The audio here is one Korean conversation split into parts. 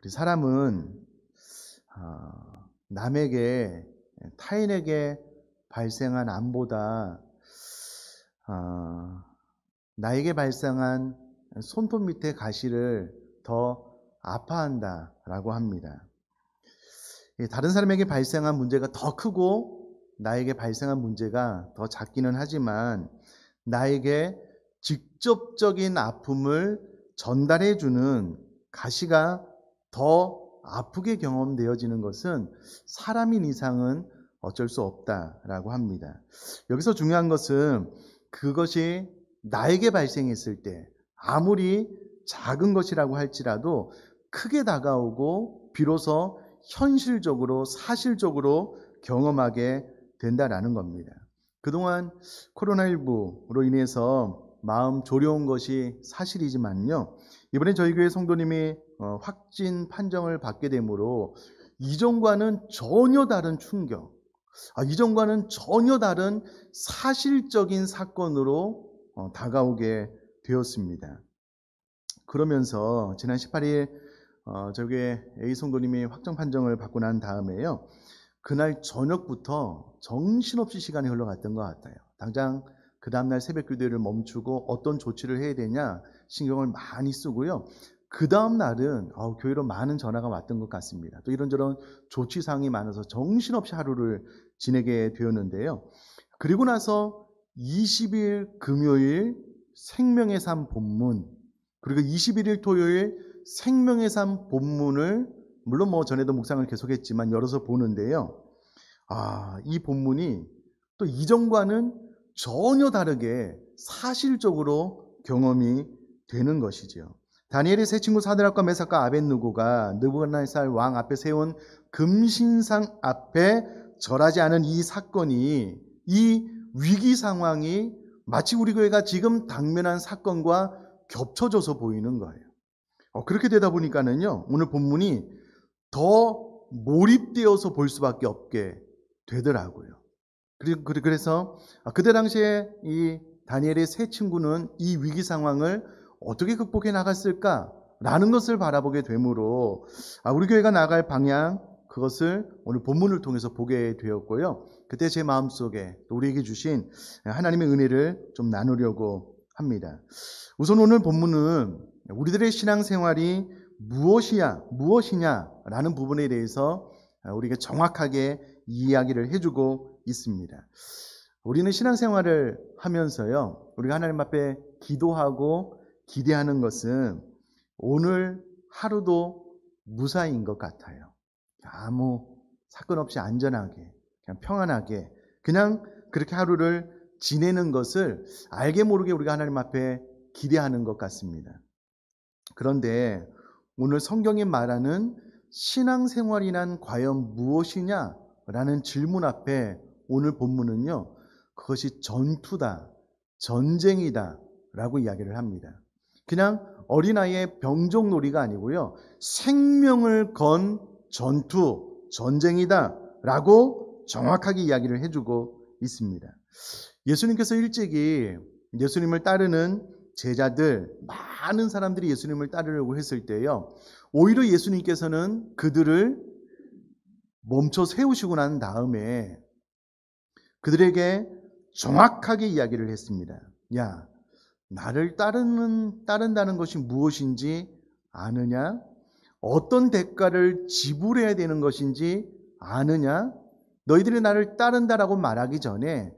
우리 사람은 남에게, 타인에게 발생한 암보다 나에게 발생한 손톱 밑에 가시를 더 아파한다라고 합니다. 다른 사람에게 발생한 문제가 더 크고 나에게 발생한 문제가 더 작기는 하지만 나에게 직접적인 아픔을 전달해주는 가시가 더 아프게 경험되어지는 것은 사람인 이상은 어쩔 수 없다라고 합니다. 여기서 중요한 것은 그것이 나에게 발생했을 때 아무리 작은 것이라고 할지라도 크게 다가오고 비로소 현실적으로 사실적으로 경험하게 된다라는 겁니다. 그동안 코로나19로 인해서 마음 조려온 것이 사실이지만요, 이번에 저희 교회 성도님이 확진 판정을 받게 되므로 이전과는 전혀 다른 충격, 이전과는 전혀 다른 사실적인 사건으로 다가오게 되었습니다. 그러면서 지난 18일 저희 교회 A 성도님이 확정 판정을 받고 난 다음에요, 그날 저녁부터 정신없이 시간이 흘러갔던 것 같아요. 당장 그 다음날 새벽 기도를 멈추고 어떤 조치를 해야 되냐 신경을 많이 쓰고요. 그 다음날은 교회로 많은 전화가 왔던 것 같습니다. 또 이런저런 조치사항이 많아서 정신없이 하루를 지내게 되었는데요. 그리고 나서 20일 금요일 생명의 삶 본문, 그리고 21일 토요일 생명의 삶 본문을 물론 전에도 묵상을 계속했지만 열어서 보는데요. 이 본문이 또 이전과는 전혀 다르게 사실적으로 경험이 되는 것이죠. 다니엘의 세 친구 사드락과 메삭과 아벳느고가 느부갓네살 왕 앞에 세운 금신상 앞에 절하지 않은 이 사건이, 이 위기 상황이 마치 우리 교회가 지금 당면한 사건과 겹쳐져서 보이는 거예요. 그렇게 되다 보니까는요, 오늘 본문이 더 몰입되어서 볼 수밖에 없게 되더라고요. 그래서 그때 당시에 이 다니엘의 세 친구는 이 위기 상황을 어떻게 극복해 나갔을까라는 것을 바라보게 되므로 우리 교회가 나갈 방향, 그것을 오늘 본문을 통해서 보게 되었고요. 그때 제 마음속에 우리에게 주신 하나님의 은혜를 좀 나누려고 합니다. 우선 오늘 본문은 우리들의 신앙생활이 무엇이냐라는 부분에 대해서 우리가 정확하게 이야기를 해주고 있습니다. 우리는 신앙생활을 하면서요, 우리가 하나님 앞에 기도하고 기대하는 것은 오늘 하루도 무사히인 것 같아요. 아무 사건 없이 안전하게, 그냥 평안하게, 그냥 그렇게 하루를 지내는 것을 알게 모르게 우리가 하나님 앞에 기대하는 것 같습니다. 그런데 오늘 성경이 말하는 신앙생활이란 과연 무엇이냐라는 질문 앞에 오늘 본문은요, 그것이 전투다, 전쟁이다 라고 이야기를 합니다. 그냥 어린아이의 병종놀이가 아니고요, 생명을 건 전투, 전쟁이다 라고 정확하게 이야기를 해주고 있습니다. 예수님께서 일찍이 예수님을 따르는 제자들, 많은 사람들이 예수님을 따르려고 했을 때요, 오히려 예수님께서는 그들을 멈춰 세우시고 난 다음에 그들에게 정확하게 이야기를 했습니다. 야, 나를 따른다는 것이 무엇인지 아느냐? 어떤 대가를 지불해야 되는 것인지 아느냐? 너희들이 나를 따른다라고 말하기 전에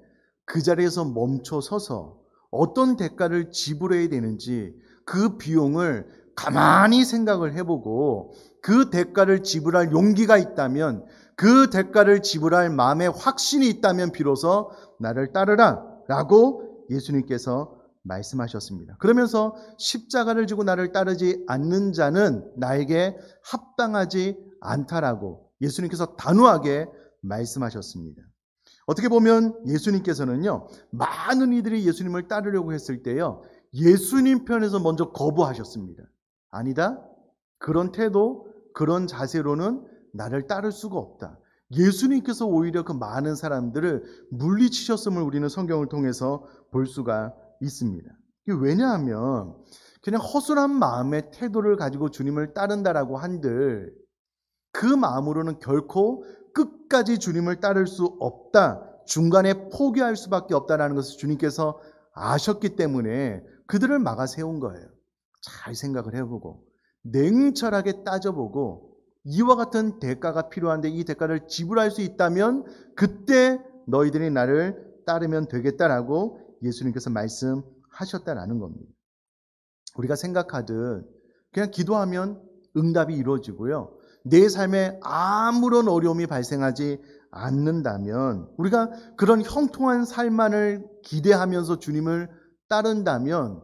그 자리에서 멈춰 서서 어떤 대가를 지불해야 되는지 그 비용을 가만히 생각을 해보고 그 대가를 지불할 용기가 있다면, 그 대가를 지불할 마음의 확신이 있다면 비로소 나를 따르라 라고 예수님께서 말씀하셨습니다. 그러면서 십자가를 지고 나를 따르지 않는 자는 나에게 합당하지 않다라고 예수님께서 단호하게 말씀하셨습니다. 어떻게 보면 예수님께서는요, 많은 이들이 예수님을 따르려고 했을 때요, 예수님 편에서 먼저 거부하셨습니다. 아니다. 그런 태도, 그런 자세로는 나를 따를 수가 없다. 예수님께서 오히려 그 많은 사람들을 물리치셨음을 우리는 성경을 통해서 볼 수가 있습니다. 왜냐하면 그냥 허술한 마음의 태도를 가지고 주님을 따른다라고 한들 그 마음으로는 결코 끝까지 주님을 따를 수 없다. 중간에 포기할 수밖에 없다라는 것을 주님께서 아셨기 때문에 그들을 막아 세운 거예요. 잘 생각을 해보고 냉철하게 따져보고 이와 같은 대가가 필요한데 이 대가를 지불할 수 있다면 그때 너희들이 나를 따르면 되겠다라고 예수님께서 말씀하셨다라는 겁니다. 우리가 생각하듯 그냥 기도하면 응답이 이루어지고요. 내 삶에 아무런 어려움이 발생하지 않는다면 우리가 그런 형통한 삶만을 기대하면서 주님을 따른다면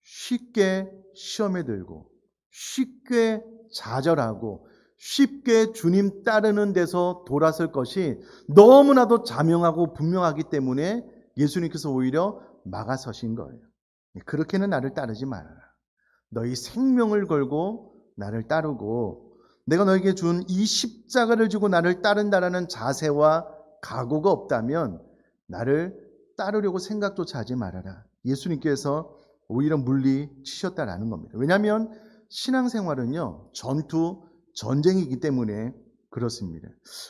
쉽게 시험에 들고 쉽게 좌절하고 쉽게 주님 따르는 데서 돌아설 것이 너무나도 자명하고 분명하기 때문에 예수님께서 오히려 막아서신 거예요. 그렇게는 나를 따르지 말아라. 너희 생명을 걸고 나를 따르고 내가 너에게 준 이 십자가를 지고 나를 따른다라는 자세와 각오가 없다면 나를 따르려고 생각조차 하지 말아라. 예수님께서 오히려 물리치셨다라는 겁니다. 왜냐하면 신앙생활은요, 전쟁이기 때문에 그렇습니다.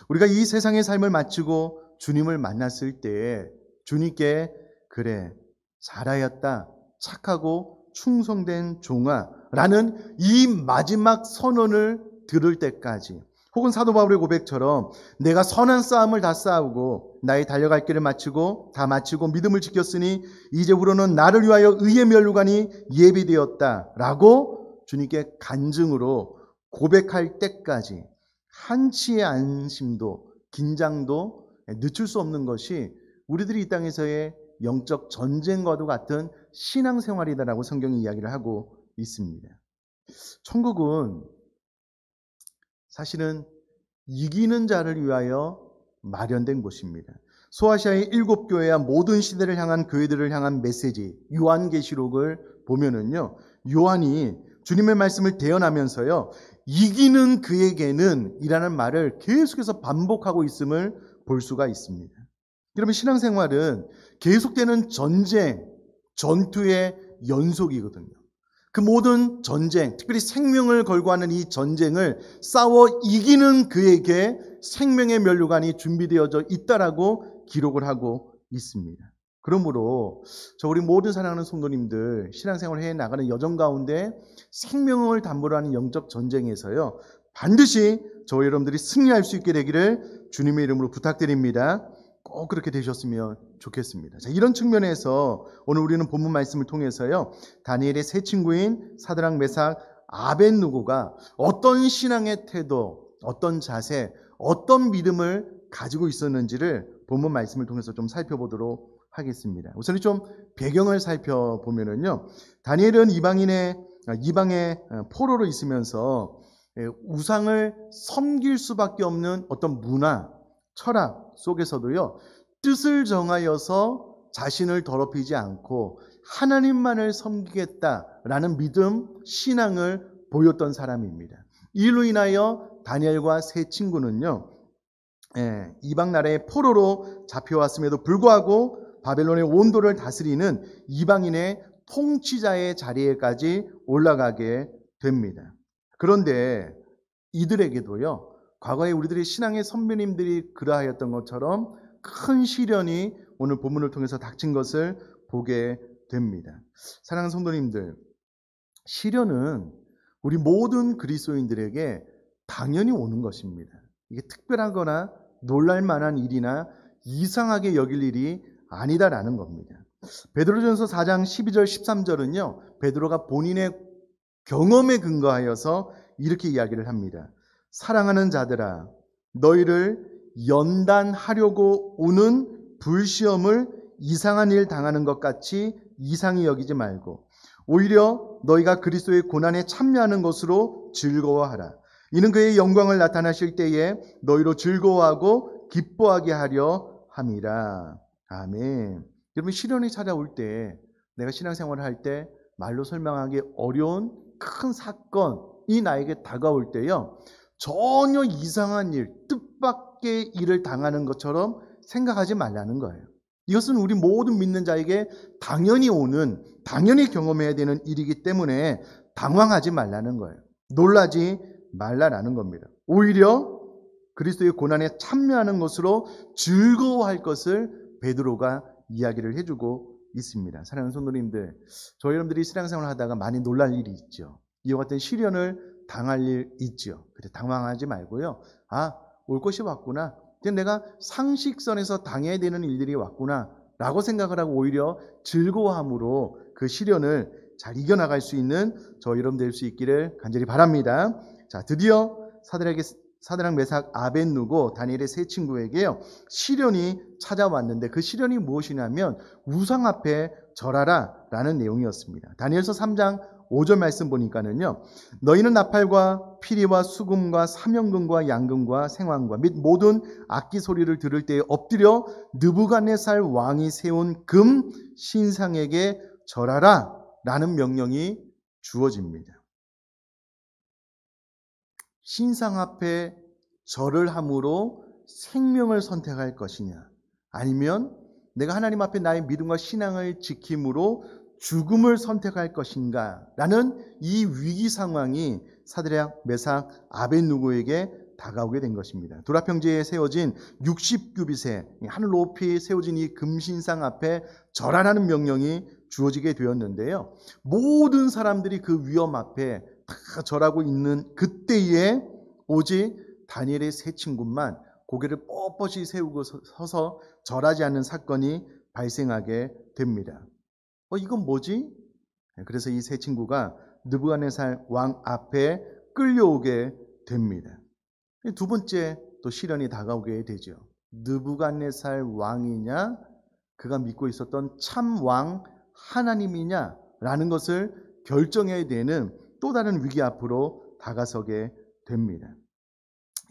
우리가 이 세상의 삶을 마치고 주님을 만났을 때 주님께 그래 잘하였다 착하고 충성된 종아 라는 이 마지막 선언을 들을 때까지 혹은 사도 바울의 고백처럼 내가 선한 싸움을 다 싸우고 나의 달려갈 길을 다 마치고 믿음을 지켰으니 이제부로는 나를 위하여 의의 면류관이 예비되었다라고 주님께 간증으로 고백할 때까지 한치의 안심도 긴장도 늦출 수 없는 것이 우리들이 이 땅에서의 영적 전쟁과도 같은 신앙생활이다라고 성경이 이야기를 하고 있습니다. 천국은 사실은 이기는 자를 위하여 마련된 곳입니다. 소아시아의 7교회와 모든 시대를 향한 교회들을 향한 메시지 요한계시록을 보면은요, 요한이 주님의 말씀을 대언하면서요, 이기는 그에게는 이라는 말을 계속해서 반복하고 있음을 볼 수가 있습니다. 여러분, 신앙생활은 계속되는 전투의 연속이거든요. 그 모든 전쟁, 특별히 생명을 걸고 하는 이 전쟁을 싸워 이기는 그에게 생명의 면류관이 준비되어져 있다라고 기록을 하고 있습니다. 그러므로 우리 모든 사랑하는 성도님들 신앙생활을 해나가는 여정 가운데 생명을 담보로 하는 영적 전쟁에서요, 반드시 저와 여러분들이 승리할 수 있게 되기를 주님의 이름으로 부탁드립니다. 꼭 그렇게 되셨으면 좋겠습니다. 자, 이런 측면에서 오늘 우리는 본문 말씀을 통해서요, 다니엘의 세 친구인 사드락, 메삭, 아벳느고가 어떤 신앙의 태도, 어떤 자세, 어떤 믿음을 가지고 있었는지를 본문 말씀을 통해서 좀 살펴보도록 하겠습니다. 우선 좀 배경을 살펴보면은요, 다니엘은 이방의 포로로 있으면서 우상을 섬길 수밖에 없는 어떤 문화, 철학 속에서도요, 뜻을 정하여서 자신을 더럽히지 않고 하나님만을 섬기겠다라는 믿음, 신앙을 보였던 사람입니다. 이로 인하여 다니엘과 세 친구는요, 이방 나라의 포로로 잡혀왔음에도 불구하고 바벨론의 온도를 다스리는 이방인의 통치자의 자리에까지 올라가게 됩니다. 그런데 이들에게도요, 과거에 우리들의 신앙의 선배님들이 그러하였던 것처럼 큰 시련이 오늘 본문을 통해서 닥친 것을 보게 됩니다. 사랑하는 성도님들, 시련은 우리 모든 그리스도인들에게 당연히 오는 것입니다. 이게 특별하거나 놀랄만한 일이나 이상하게 여길 일이 아니다라는 겁니다. 베드로전서 4장 12절 13절은요, 베드로가 본인의 경험에 근거하여서 이렇게 이야기를 합니다. 사랑하는 자들아, 너희를 연단하려고 오는 불시험을 이상한 일 당하는 것 같이 이상히 여기지 말고 오히려 너희가 그리스도의 고난에 참여하는 것으로 즐거워하라. 이는 그의 영광을 나타나실 때에 너희로 즐거워하고 기뻐하게 하려 함이라. 아멘. 여러분, 시련이 찾아올 때, 내가 신앙생활을 할 때 말로 설명하기 어려운 큰 사건이 나에게 다가올 때요, 전혀 이상한 일, 뜻밖의 일을 당하는 것처럼 생각하지 말라는 거예요. 이것은 우리 모든 믿는 자에게 당연히 경험해야 되는 일이기 때문에 당황하지 말라는 거예요. 놀라지 말라라는 겁니다. 오히려 그리스도의 고난에 참여하는 것으로 즐거워할 것을 베드로가 이야기를 해주고 있습니다. 사랑하는 성도님들, 저희 여러분들이 신앙생활을 하다가 많이 놀랄 일이 있죠. 이와 같은 시련을 당할 일 있죠. 그래 당황하지 말고요. 올 것이 왔구나. 내가 상식선에서 당해야 되는 일들이 왔구나 라고 생각을 하고 오히려 즐거워함으로 그 시련을 잘 이겨나갈 수 있는 저 여러분 될 수 있기를 간절히 바랍니다. 자, 드디어 사드락, 메삭, 아벳느고 다니엘의 세 친구에게요 시련이 찾아왔는데 그 시련이 무엇이냐면 우상 앞에 절하라 라는 내용이었습니다. 다니엘서 3장 5절 말씀 보니까는요, 너희는 나팔과 피리와 수금과 사명금과 양금과 생황과 및 모든 악기 소리를 들을 때에 엎드려 느부갓네살 왕이 세운 금 신상에게 절하라 라는 명령이 주어집니다. 신상 앞에 절을 함으로 생명을 선택할 것이냐, 아니면 내가 하나님 앞에 나의 믿음과 신앙을 지킴으로 죽음을 선택할 것인가 라는 이 위기 상황이 사드락, 메삭, 아벳느고에게 다가오게 된 것입니다. 도라평지에 세워진 60규빗의 하늘 높이 세워진 이 금신상 앞에 절하라는 명령이 주어지게 되었는데요, 모든 사람들이 그 위험 앞에 다 절하고 있는 그때에 오직 다니엘의 세 친구만 고개를 뻣뻣이 세우고 서서 절하지 않는 사건이 발생하게 됩니다. 이건 뭐지? 그래서 이 세 친구가 느부갓네살 왕 앞에 끌려오게 됩니다. 두 번째 또 시련이 다가오게 되죠. 느부갓네살 왕이냐, 그가 믿고 있었던 참 왕 하나님이냐라는 것을 결정해야 되는 또 다른 위기 앞으로 다가서게 됩니다.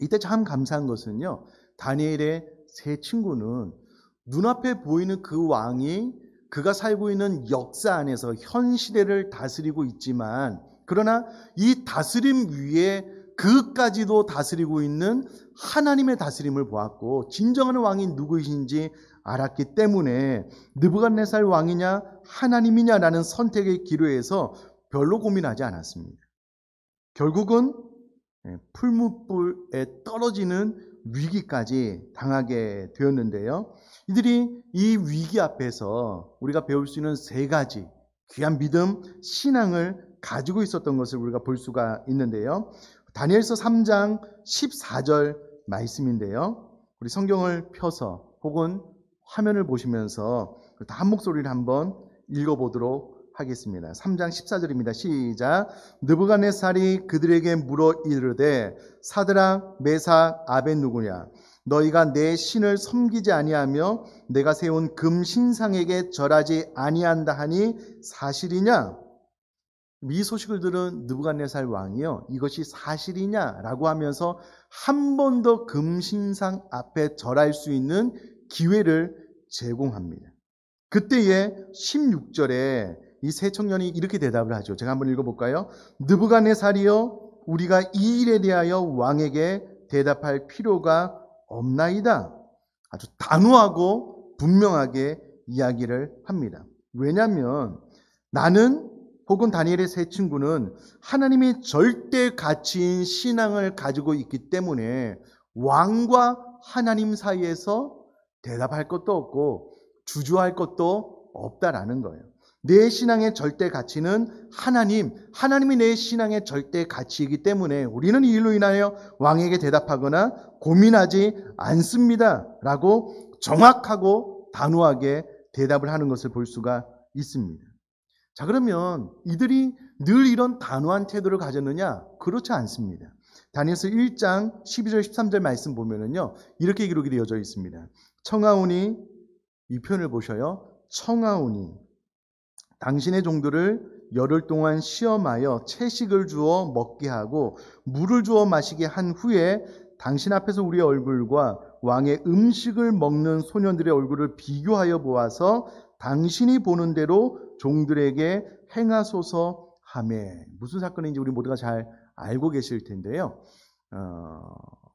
이때 참 감사한 것은요, 다니엘의 세 친구는 눈앞에 보이는 그 왕이 그가 살고 있는 역사 안에서 현 시대를 다스리고 있지만, 그러나 이 다스림 위에 그까지도 다스리고 있는 하나님의 다스림을 보았고 진정한 왕이 누구이신지 알았기 때문에 느부갓네살 왕이냐 하나님이냐라는 선택의 기로에서 별로 고민하지 않았습니다. 결국은 풀무불에 떨어지는 위기까지 당하게 되었는데요, 이들이 이 위기 앞에서 우리가 배울 수 있는 세 가지 귀한 믿음, 신앙을 가지고 있었던 것을 우리가 볼 수가 있는데요, 다니엘서 3장 14절 말씀인데요, 우리 성경을 펴서 혹은 화면을 보시면서 다 한 목소리를 한번 읽어보도록 하겠습니다. 3장 14절입니다. 시작. 느부갓네살이 그들에게 물어 이르되 사드락, 메삭, 아벳느고냐, 너희가 내 신을 섬기지 아니하며 내가 세운 금 신상에게 절하지 아니한다 하니 사실이냐? 이 소식을 들은 느부갓네살 왕이요, 이것이 사실이냐라고 하면서 한 번 더 금신상 앞에 절할 수 있는 기회를 제공합니다. 그때에 16절에 이 세 청년이 이렇게 대답을 하죠. 제가 한번 읽어볼까요? 느부갓네살이여, 우리가 이 일에 대하여 왕에게 대답할 필요가 없나이다. 아주 단호하고 분명하게 이야기를 합니다. 왜냐하면 나는 혹은 다니엘의 세 친구는 하나님의 절대 가치인 신앙을 가지고 있기 때문에 왕과 하나님 사이에서 대답할 것도 없고 주저할 것도 없다라는 거예요. 내 신앙의 절대 가치는 하나님이 내 신앙의 절대 가치이기 때문에 우리는 이 일로 인하여 왕에게 대답하거나 고민하지 않습니다 라고 정확하고 단호하게 대답을 하는 것을 볼 수가 있습니다. 자, 그러면 이들이 늘 이런 단호한 태도를 가졌느냐? 그렇지 않습니다. 다니엘서 1장 12절 13절 말씀 보면은요, 이렇게 기록이 되어져 있습니다. 청하오니, 이 표현을 보셔요. 청하오니 당신의 종들을 열흘 동안 시험하여 채식을 주어 먹게 하고 물을 주어 마시게 한 후에 당신 앞에서 우리의 얼굴과 왕의 음식을 먹는 소년들의 얼굴을 비교하여 보아서 당신이 보는 대로 종들에게 행하소서 하매. 무슨 사건인지 우리 모두가 잘 알고 계실 텐데요,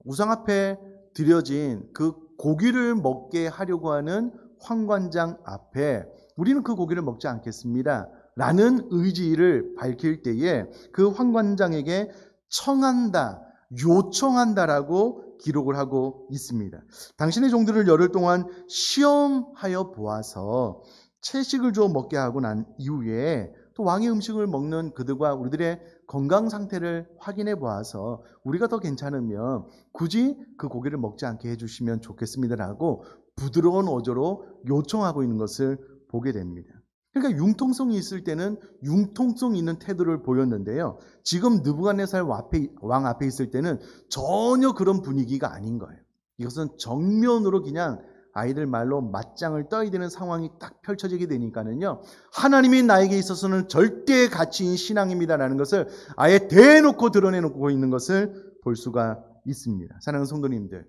우상 앞에 드려진 그 고기를 먹게 하려고 하는 황관장 앞에 우리는 그 고기를 먹지 않겠습니다 라는 의지를 밝힐 때에 그 황관장에게 청한다, 요청한다라고 기록을 하고 있습니다. 당신의 종들을 열흘 동안 시험하여 보아서 채식을 주어 먹게 하고 난 이후에 또 왕의 음식을 먹는 그들과 우리들의 건강 상태를 확인해 보아서 우리가 더 괜찮으면 굳이 그 고기를 먹지 않게 해주시면 좋겠습니다라고 부드러운 어조로 요청하고 있는 것을 보게 됩니다. 그러니까 융통성이 있을 때는 융통성 있는 태도를 보였는데요. 지금 느부갓네살 왕 앞에 있을 때는 전혀 그런 분위기가 아닌 거예요. 이것은 정면으로 그냥 아이들 말로 맞짱을 떠야 되는 상황이 딱 펼쳐지게 되니까는요. 하나님이 나에게 있어서는 절대 가치인 신앙입니다라는 것을 아예 대놓고 드러내놓고 있는 것을 볼 수가 있습니다. 사랑하는 성도님들,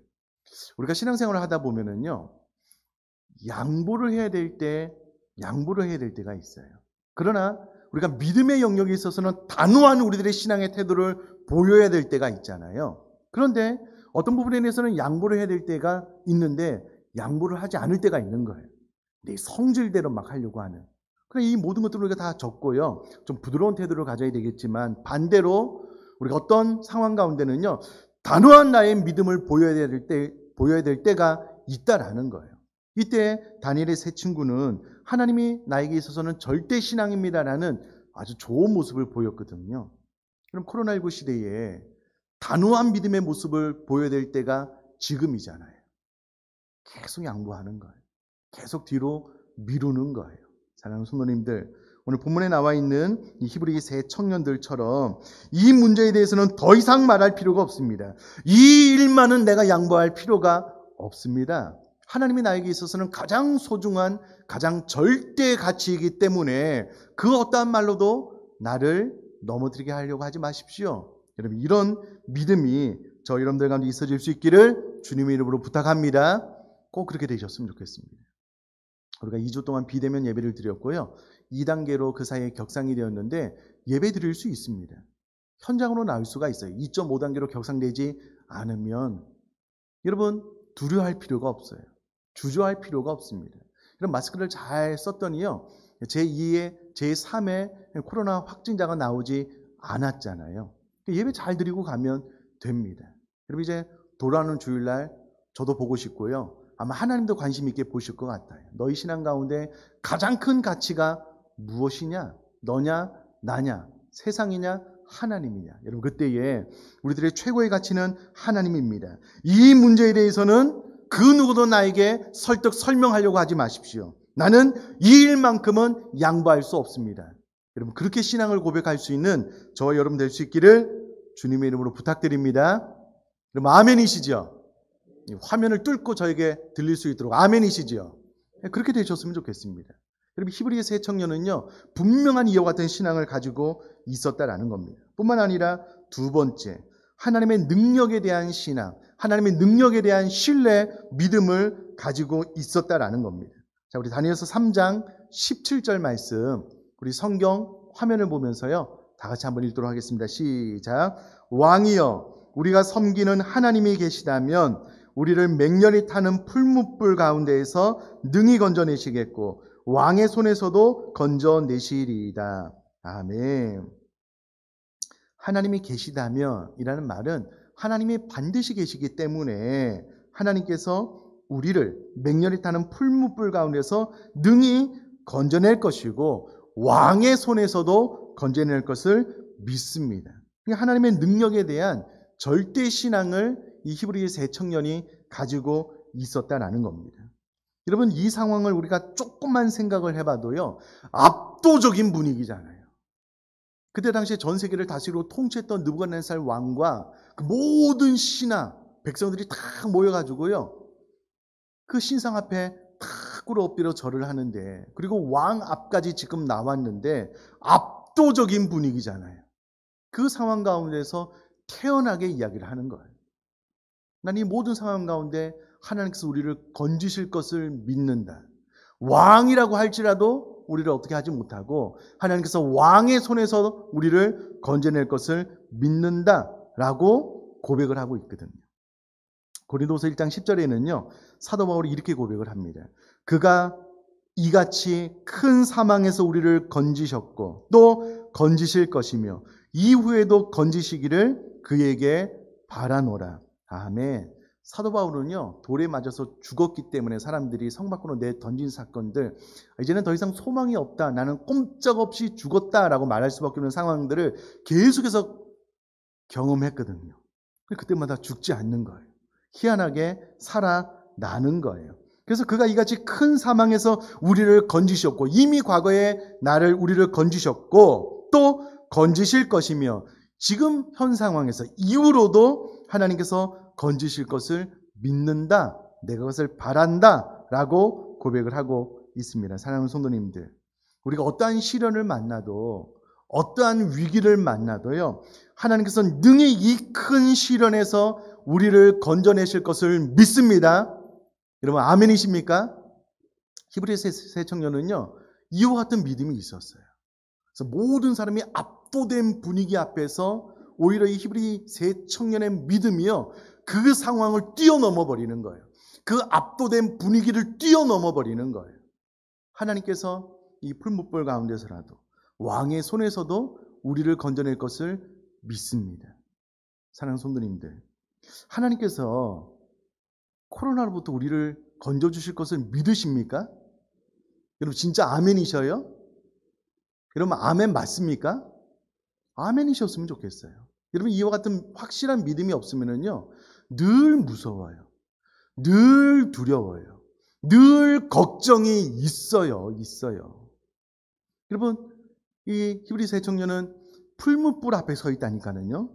우리가 신앙생활을 하다 보면은요. 양보를 해야 될 때가 있어요. 그러나 우리가 믿음의 영역에 있어서는 단호한 우리들의 신앙의 태도를 보여야 될 때가 있잖아요. 그런데 어떤 부분에 대해서는 양보를 해야 될 때가 있는데 양보를 하지 않을 때가 있는 거예요. 내 성질대로 막 하려고 하는. 그래, 이 모든 것들을 우리가 다 적고요. 좀 부드러운 태도를 가져야 되겠지만 반대로 우리가 어떤 상황 가운데는요. 단호한 나의 믿음을 보여야 될 때가 있다라는 거예요. 이때 다니엘의 세 친구는 하나님이 나에게 있어서는 절대 신앙입니다라는 아주 좋은 모습을 보였거든요. 그럼 코로나19 시대에 단호한 믿음의 모습을 보여야 될 때가 지금이잖아요. 계속 양보하는 거예요. 계속 뒤로 미루는 거예요. 사랑하는 성도님들, 오늘 본문에 나와 있는 이 히브리 세 청년들처럼 이 문제에 대해서는 더 이상 말할 필요가 없습니다. 이 일만은 내가 양보할 필요가 없습니다. 하나님이 나에게 있어서는 가장 소중한, 가장 절대 가치이기 때문에 그 어떠한 말로도 나를 넘어뜨리게 하려고 하지 마십시오. 여러분, 이런 믿음이 저 여러분들 가운데 있어질 수 있기를 주님의 이름으로 부탁합니다. 꼭 그렇게 되셨으면 좋겠습니다. 우리가 2주 동안 비대면 예배를 드렸고요. 2단계로 그 사이에 격상이 되었는데 예배 드릴 수 있습니다. 현장으로 나올 수가 있어요. 2.5단계로 격상되지 않으면 여러분 두려워할 필요가 없어요. 주저할 필요가 없습니다. 그럼 마스크를 잘 썼더니요. 제2의, 제3의 코로나 확진자가 나오지 않았잖아요. 예배 잘 드리고 가면 됩니다. 여러분 이제 돌아오는 주일날 저도 보고 싶고요. 아마 하나님도 관심 있게 보실 것 같아요. 너희 신앙 가운데 가장 큰 가치가 무엇이냐? 너냐? 나냐? 세상이냐? 하나님이냐? 여러분 그때에 우리들의 최고의 가치는 하나님입니다. 이 문제에 대해서는 그 누구도 나에게 설득 설명하려고 하지 마십시오. 나는 이 일만큼은 양보할 수 없습니다. 여러분 그렇게 신앙을 고백할 수 있는 저와 여러분 될 수 있기를 주님의 이름으로 부탁드립니다. 여러분 아멘이시죠? 화면을 뚫고 저에게 들릴 수 있도록 아멘이시죠? 그렇게 되셨으면 좋겠습니다. 여러분 히브리의 세 청년은요 분명한 이와 같은 신앙을 가지고 있었다라는 겁니다. 뿐만 아니라 두 번째, 하나님의 능력에 대한 신앙, 하나님의 능력에 대한 신뢰, 믿음을 가지고 있었다라는 겁니다. 자, 우리 다니엘서 3장 17절 말씀, 우리 성경 화면을 보면서요 다 같이 한번 읽도록 하겠습니다. 시작. 왕이여, 우리가 섬기는 하나님이 계시다면 우리를 맹렬히 타는 풀무불 가운데에서 능히 건져내시겠고 왕의 손에서도 건져내시리이다. 아멘. 하나님이 계시다면 이라는 말은 하나님이 반드시 계시기 때문에 하나님께서 우리를 맹렬히 타는 풀무불 가운데서 능히 건져낼 것이고 왕의 손에서도 건져낼 것을 믿습니다. 하나님의 능력에 대한 절대 신앙을 이 히브리 세 청년이 가지고 있었다라는 겁니다. 여러분 이 상황을 우리가 조금만 생각을 해봐도요 압도적인 분위기잖아요. 그때 당시에 전 세계를 다스리고 통치했던 느부갓네살 왕과 그 모든 신하 백성들이 다 모여가지고요 그 신상 앞에 탁 꿇어 엎드려 절을 하는데, 그리고 왕 앞까지 지금 나왔는데 압도적인 분위기잖아요. 그 상황 가운데서 태연하게 이야기를 하는 거예요. 난 이 모든 상황 가운데 하나님께서 우리를 건지실 것을 믿는다. 왕이라고 할지라도 우리를 어떻게 하지 못하고 하나님께서 왕의 손에서 우리를 건져낼 것을 믿는다라고 고백을 하고 있거든요. 고린도서 1장 10절에는요 사도 바울이 이렇게 고백을 합니다. 그가 이같이 큰 사망에서 우리를 건지셨고 또 건지실 것이며 이후에도 건지시기를 그에게 바라노라. 아멘. 사도 바울은요, 돌에 맞아서 죽었기 때문에 사람들이 성 밖으로 내던진 사건들, 이제는 더 이상 소망이 없다, 나는 꼼짝없이 죽었다라고 말할 수밖에 없는 상황들을 계속해서 경험했거든요. 그때마다 죽지 않는 거예요. 희한하게 살아나는 거예요. 그래서 그가 이같이 큰 사망에서 우리를 건지셨고 이미 과거에 우리를 건지셨고 또 건지실 것이며 지금 현 상황에서 이후로도 하나님께서 건지실 것을 믿는다. 내가 그것을 바란다. 라고 고백을 하고 있습니다. 사랑하는 성도님들, 우리가 어떠한 시련을 만나도 어떠한 위기를 만나도요, 하나님께서 능히 이 큰 시련에서 우리를 건져내실 것을 믿습니다. 여러분 아멘이십니까? 히브리서 세 청년은요, 이와 같은 믿음이 있었어요. 그래서 모든 사람이 압도된 분위기 앞에서 오히려 이 히브리 세 청년의 믿음이요, 그 상황을 뛰어넘어 버리는 거예요. 그 압도된 분위기를 뛰어넘어 버리는 거예요. 하나님께서 이 풀무불 가운데서라도 왕의 손에서도 우리를 건져낼 것을 믿습니다. 사랑하는 성도님들, 하나님께서 코로나로부터 우리를 건져주실 것을 믿으십니까? 여러분 진짜 아멘이셔요? 여러분 아멘 맞습니까? 아멘이셨으면 좋겠어요. 여러분 이와 같은 확실한 믿음이 없으면요, 늘 무서워요. 늘 두려워요. 늘 걱정이 있어요. 여러분 이 히브리서 청년은 풀무불 앞에 서 있다니까요.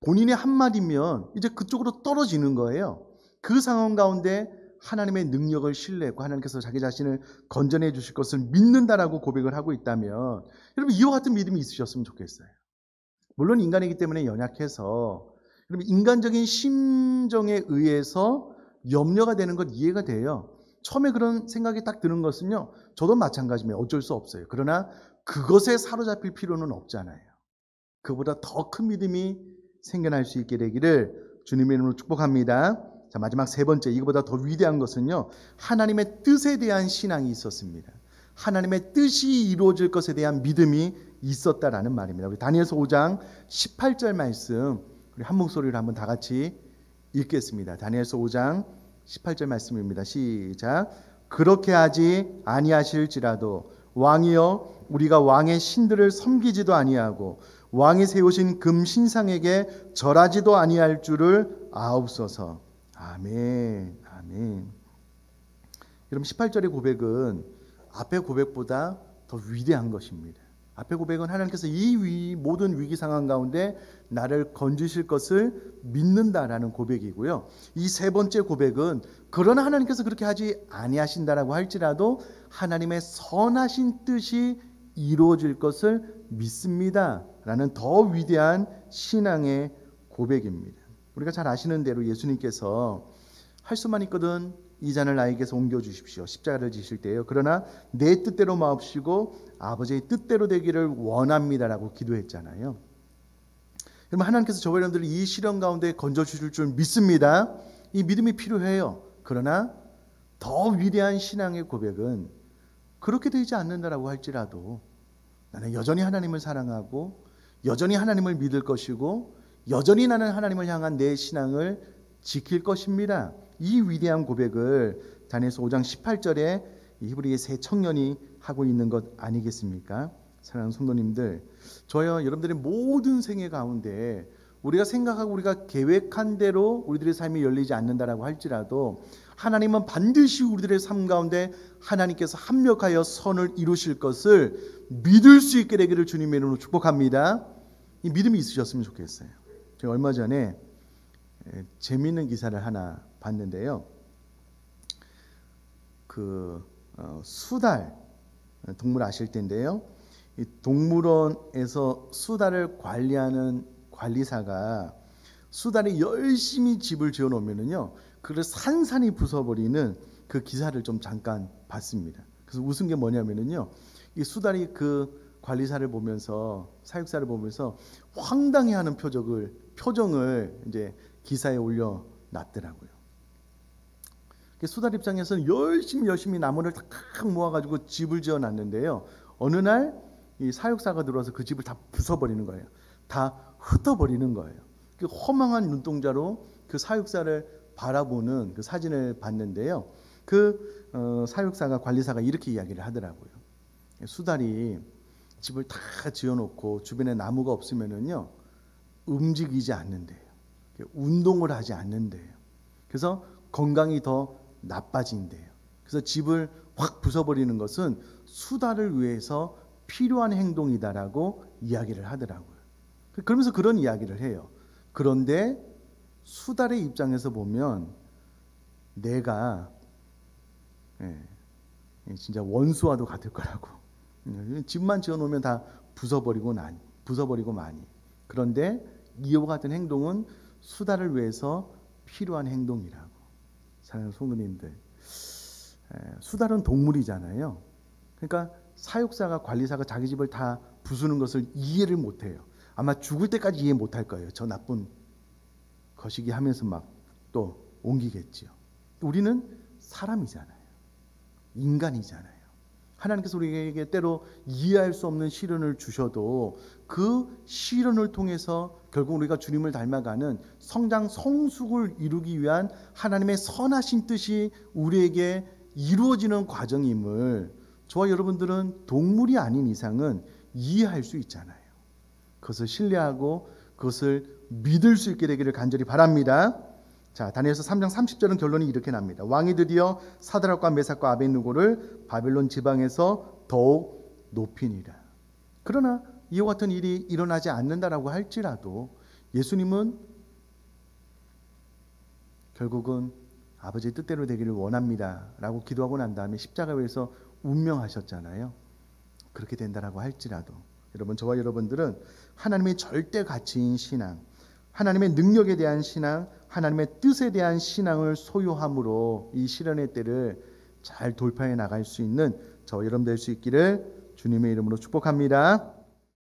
본인의 한마디면 이제 그쪽으로 떨어지는 거예요. 그 상황 가운데 하나님의 능력을 신뢰했고 하나님께서 자기 자신을 건져내 주실 것을 믿는다라고 고백을 하고 있다면 여러분 이와 같은 믿음이 있으셨으면 좋겠어요. 물론 인간이기 때문에 연약해서 여러분 인간적인 심정에 의해서 염려가 되는 것 이해가 돼요. 처음에 그런 생각이 딱 드는 것은요, 저도 마찬가지입니다. 어쩔 수 없어요. 그러나 그것에 사로잡힐 필요는 없잖아요. 그보다 더 큰 믿음이 생겨날 수 있게 되기를 주님의 이름으로 축복합니다. 자, 마지막 세 번째, 이거보다 더 위대한 것은요, 하나님의 뜻에 대한 신앙이 있었습니다. 하나님의 뜻이 이루어질 것에 대한 믿음이 있었다라는 말입니다. 우리 다니엘서 5장 18절 말씀 우리 한 목소리로 한번 다 같이 읽겠습니다. 다니엘서 5장 18절 말씀입니다. 시작. 그렇게 하지 아니하실지라도 왕이여 우리가 왕의 신들을 섬기지도 아니하고 왕이 세우신 금 신상에게 절하지도 아니할 줄을 아옵소서. 아멘. 아멘. 여러분 18절의 고백은 앞의 고백보다 더 위대한 것입니다. 앞의 고백은 하나님께서 이 모든 위기 상황 가운데 나를 건지실 것을 믿는다라는 고백이고요. 이 세 번째 고백은 그러나 하나님께서 그렇게 하지 아니하신다라고 할지라도 하나님의 선하신 뜻이 이루어질 것을 믿습니다라는 더 위대한 신앙의 고백입니다. 우리가 잘 아시는 대로 예수님께서 할 수만 있거든 이 잔을 나에게서 옮겨주십시오. 십자가를 지실 때요. 그러나 내 뜻대로 마옵시고 아버지의 뜻대로 되기를 원합니다라고 기도했잖아요. 그러면 하나님께서 저와 여러분들을 이 시련 가운데 건져주실 줄 믿습니다. 이 믿음이 필요해요. 그러나 더 위대한 신앙의 고백은 그렇게 되지 않는다라고 할지라도 나는 여전히 하나님을 사랑하고 여전히 하나님을 믿을 것이고 여전히 나는 하나님을 향한 내 신앙을 지킬 것입니다. 이 위대한 고백을 다니엘서 5장 18절에 히브리의 세 청년이 하고 있는 것 아니겠습니까? 사랑하는 성도님들, 저요 여러분들의 모든 생애 가운데 우리가 생각하고 우리가 계획한 대로 우리들의 삶이 열리지 않는다라고 할지라도 하나님은 반드시 우리들의 삶 가운데 하나님께서 합력하여 선을 이루실 것을 믿을 수 있게 되기를 주님의 이름으로 축복합니다. 이 믿음이 있으셨으면 좋겠어요. 제가 얼마 전에 재미있는 기사를 하나 봤는데요. 수달 동물 아실 텐데요. 이 동물원에서 수달을 관리하는 관리사가 수달이 열심히 집을 지어 놓으면은요, 그걸 산산이 부숴버리는 그 기사를 좀 잠깐 봤습니다. 그래서 웃은 게 뭐냐면은요, 이 수달이 그 관리사를 보면서 사육사를 보면서 황당해하는 표정을 이제 기사에 올려 놨더라고요. 수달 입장에서는 열심히 나무를 다 모아가지고 집을 지어놨는데요. 어느 날 이 사육사가 들어와서 그 집을 다 부숴버리는 거예요. 다 흩어버리는 거예요. 그 허망한 눈동자로 그 사육사를 바라보는 그 사진을 봤는데요. 그 사육사가 관리사가 이렇게 이야기를 하더라고요. 수달이 집을 다 지어놓고 주변에 나무가 없으면은요 움직이지 않는데요. 운동을 하지 않는데요. 그래서 건강이 더 나빠진대요. 그래서 집을 확 부숴버리는 것은 수달을 위해서 필요한 행동이다라고 이야기를 하더라고요. 그러면서 그런 이야기를 해요. 그런데 수달의 입장에서 보면 내가 진짜 원수와도 같을 거라고. 집만 지어놓으면 다 부숴버리고 마니. 그런데 이와 같은 행동은 수달을 위해서 필요한 행동이라고. 사랑하는 성도님들, 수달은 동물이잖아요. 그러니까 사육사가 관리사가 자기 집을 다 부수는 것을 이해를 못해요. 아마 죽을 때까지 이해 못할 거예요. 저 나쁜 거시기 하면서 막 또 옮기겠지요. 우리는 사람이잖아요. 인간이잖아요. 하나님께서 우리에게 때로 이해할 수 없는 시련을 주셔도 그 시련을 통해서 결국 우리가 주님을 닮아가는 성장 성숙을 이루기 위한 하나님의 선하신 뜻이 우리에게 이루어지는 과정임을 저와 여러분들은 동물이 아닌 이상은 이해할 수 있잖아요. 그것을 신뢰하고 그것을 믿을 수 있게 되기를 간절히 바랍니다. 자, 다니엘서 3장 30절은 결론이 이렇게 납니다. 왕이 드디어 사드락과 메삭과 아벳느고를 바벨론 지방에서 더욱 높이니라. 그러나 이와 같은 일이 일어나지 않는다라고 할지라도 예수님은 결국은 아버지의 뜻대로 되기를 원합니다 라고 기도하고 난 다음에 십자가에서 운명하셨잖아요. 그렇게 된다라고 할지라도 여러분, 저와 여러분들은 하나님의 절대 가치인 신앙, 하나님의 능력에 대한 신앙, 하나님의 뜻에 대한 신앙을 소유함으로 이 시련의 때를 잘 돌파해 나갈 수 있는 저와 여러분 될 수 있기를 주님의 이름으로 축복합니다.